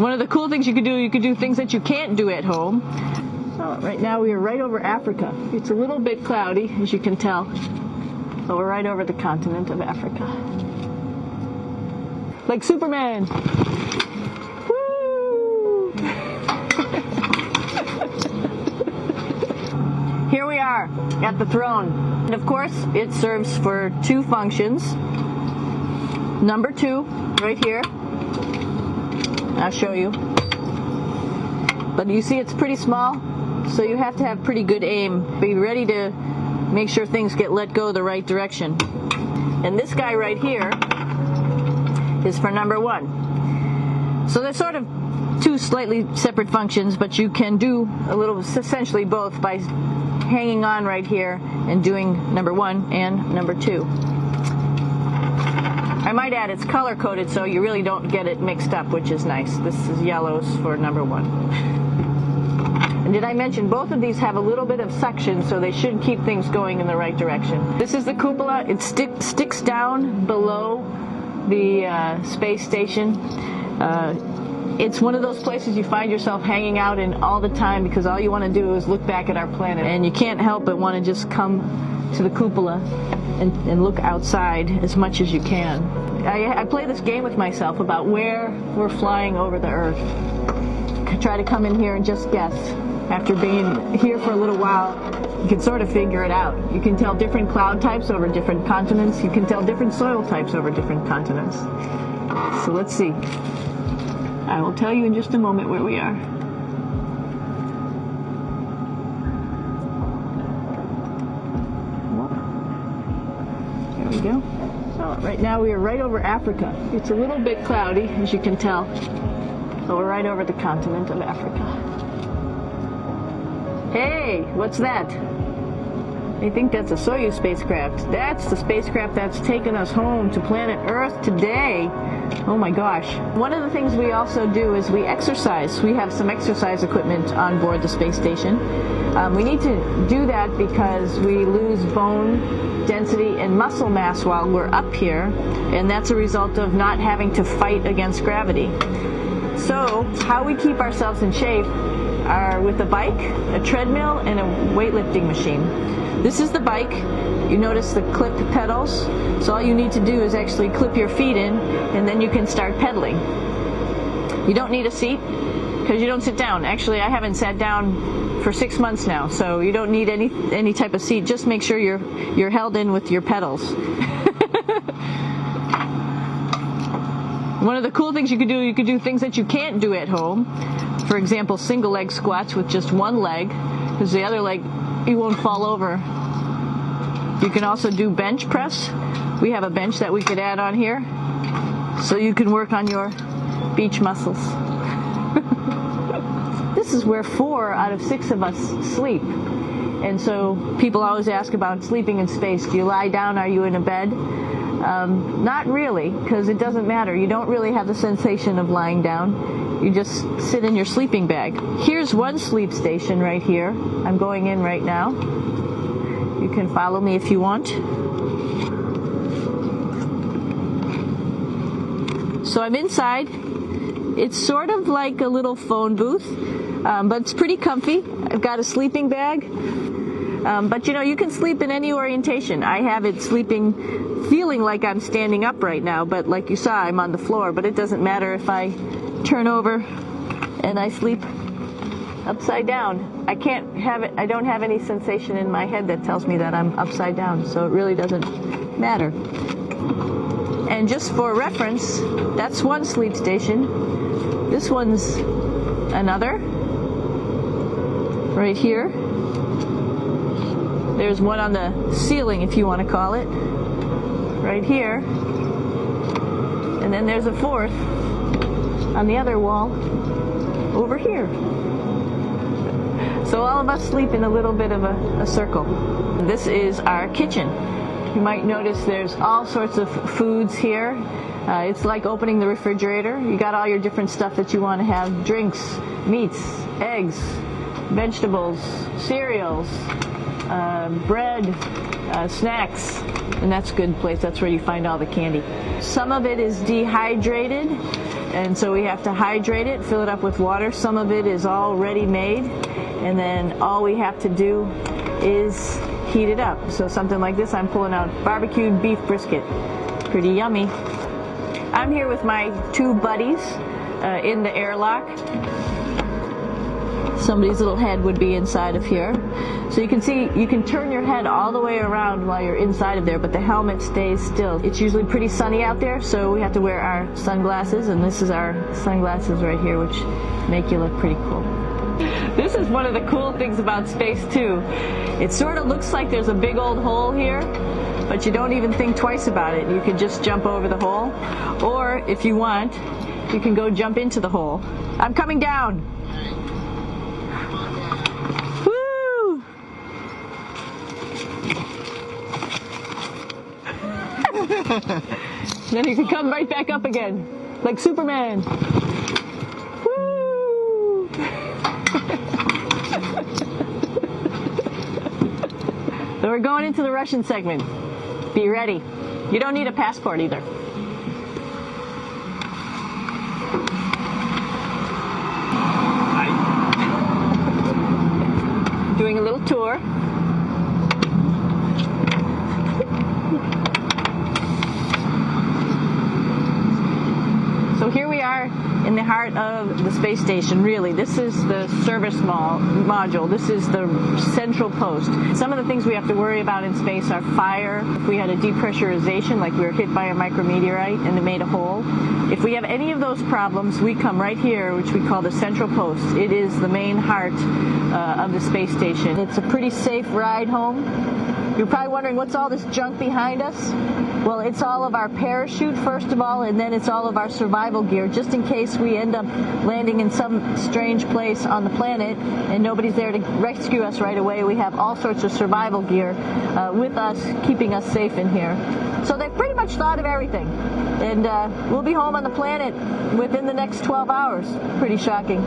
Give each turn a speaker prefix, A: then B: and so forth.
A: One of the cool things you could do things that you can't do at home. Oh, right now we are right over Africa. It's a little bit cloudy, as you can tell, but we're right over the continent of Africa. Like Superman! Woo! Here we are at the throne. And of course, it serves for two functions. Number 2, right here. I'll show you. But you see it's pretty small, so you have to have pretty good aim. Be ready to make sure things get let go the right direction. And this guy right here is for number 1. So they're sort of two slightly separate functions, but you can do a little, essentially both, by hanging on right here and doing number 1 and number 2. I might add it's color-coded so you really don't get it mixed up, which is nice. This is yellows for number 1. And did I mention both of these have a little bit of suction, so they should keep things going in the right direction. This is the cupola. It sticks down below the space station. It's one of those places you find yourself hanging out in all the time because all you want to do is look back at our planet. And you can't help but want to just come to the cupola and look outside as much as you can. I play this game with myself about where we're flying over the Earth. Try to come in here and just guess. After being here for a little while, you can sort of figure it out. You can tell different cloud types over different continents. You can tell different soil types over different continents. So let's see. I will tell you in just a moment where we are. There we go. Oh, right now we are right over Africa. It's a little bit cloudy, as you can tell, but we're right over the continent of Africa. Hey, what's that? I think that's a Soyuz spacecraft. That's the spacecraft that's taken us home to planet Earth today. Oh my gosh. One of the things we also do is we exercise. We have some exercise equipment on board the space station. We need to do that because we lose bone density and muscle mass while we're up here, and that's a result of not having to fight against gravity. So, how we keep ourselves in shape are with a bike, a treadmill, and a weightlifting machine. This is the bike. You notice the clip pedals. So all you need to do is actually clip your feet in, and then you can start pedaling. You don't need a seat because you don't sit down. Actually, I haven't sat down for 6 months now, so you don't need any type of seat. Just make sure you're held in with your pedals. One of the cool things you could do things that you can't do at home. For example, single leg squats with just one leg, because the other leg, you won't fall over. You can also do bench press. We have a bench that we could add on here, so you can work on your beach muscles. This is where 4 out of 6 of us sleep. And so people always ask about sleeping in space. Do you lie down? Are you in a bed? Not really, because it doesn't matter. You don't really have the sensation of lying down. You just sit in your sleeping bag. Here's one sleep station right here. I'm going in right now. You can follow me if you want. So I'm inside. It's sort of like a little phone booth, but it's pretty comfy. I've got a sleeping bag. But you know, you can sleep in any orientation. I have it feeling like I'm standing up right now, but like you saw, I'm on the floor. But it doesn't matter if I turn over and I sleep upside down. I don't have any sensation in my head that tells me that I'm upside down, so it really doesn't matter. And just for reference, that's one sleep station. This one's another, right here. There's one on the ceiling, if you want to call it, right here. And then there's a fourth on the other wall over here. So all of us sleep in a little bit of a circle. This is our kitchen. You might notice there's all sorts of foods here. It's like opening the refrigerator. You got all your different stuff that you want to have: drinks, meats, eggs, vegetables, cereals, bread, snacks, and that's a good place. That's where you find all the candy. Some of it is dehydrated, and so we have to hydrate it, fill it up with water. Some of it is already made, and then all we have to do is heat it up. So something like this, I'm pulling out barbecued beef brisket. Pretty yummy. I'm here with my two buddies in the airlock. Somebody's little head would be inside of here. So you can see, you can turn your head all the way around while you're inside of there, but the helmet stays still. It's usually pretty sunny out there, so we have to wear our sunglasses, and this is our sunglasses right here, which make you look pretty cool. This is one of the cool things about space too. It sort of looks like there's a big old hole here, but you don't even think twice about it. You can just jump over the hole, or if you want, you can go jump into the hole. I'm coming down. Woo! Then you can come right back up again, like Superman. Woo! So we're going into the Russian segment. Be ready. You don't need a passport either. Doing a little tour. So here we are in the heart of the space station, really. This is the service module. This is the central post. Some of the things we have to worry about in space are fire. If we had a depressurization, like we were hit by a micrometeorite and it made a hole. If we have any of those problems, we come right here, which we call the central post. It is the main heart of the space station. It's a pretty safe ride home. You're probably wondering, what's all this junk behind us? Well, it's all of our parachute, first of all, and then it's all of our survival gear, just in case we end up landing in some strange place on the planet and nobody's there to rescue us right away. We have all sorts of survival gear with us, keeping us safe in here. So they've pretty much thought of everything. And we'll be home on the planet within the next 12 hours. Pretty shocking.